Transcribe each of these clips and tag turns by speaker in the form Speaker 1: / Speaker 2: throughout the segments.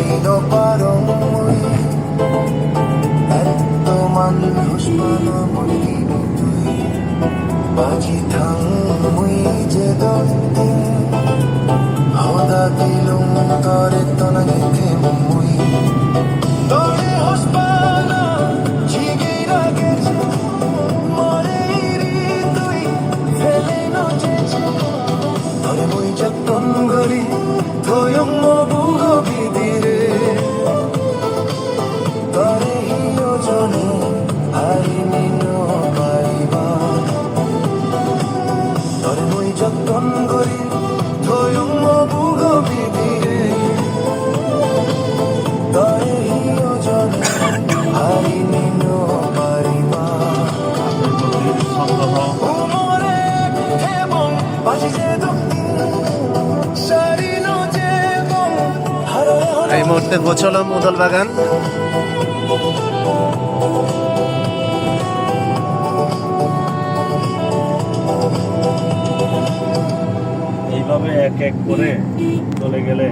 Speaker 1: Dino parong Eto man husmana muli tui Baji thang mui je dotin Hoda dilung tare tona githe mui Tore husmana jigi rage More iri tui Fele no jeje Tore mui jatton gori Thoyong mo bugo bidire Tore hiyo jone Hari nino pariba Tore mui jatton gori Thoyong mo bugo bidire Tore hiyo jone Hari nino pariba Umore hebong Baji je doktin Shari no je gong
Speaker 2: এই মুহূর্তে গোছালাম মুদল বাগান।
Speaker 3: এইভাবে এক এক করে চলে গেলে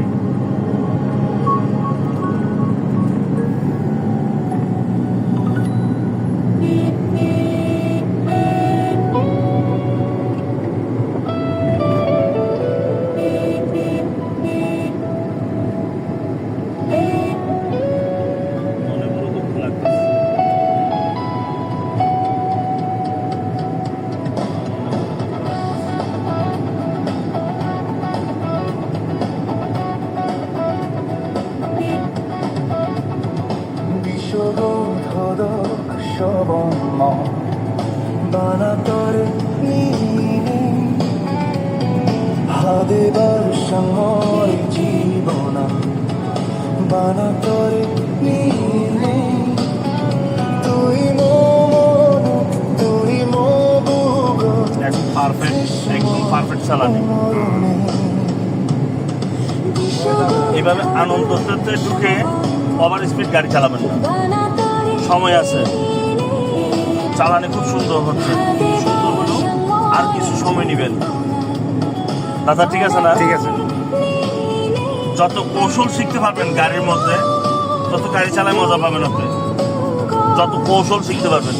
Speaker 3: মনে বড় দুঃখ লাগতেছে।
Speaker 1: বিশ্ববোধক শবম বানাতরে নীনি হাদেবার সময় জীবনা বানাতরে নীনি তুই মন তুই মবুগ
Speaker 3: একদম পারফেক্ট চালানি। এইভাবে আনন্দতে ঢুকে ওভার স্পিড গাড়ি চালাবেন না, সময় আছে, চালানে খুব সুন্দর হচ্ছে, সুন্দর হলেও আর কিছু সময় নেবেন। দাদা ঠিক আছে না?
Speaker 2: ঠিক আছে।
Speaker 3: যত কৌশল শিখতে পারবেন গাড়ির মধ্যে তত গাড়ি চালায় মজা পাবেন আপনি, যত কৌশল শিখতে পারবেন।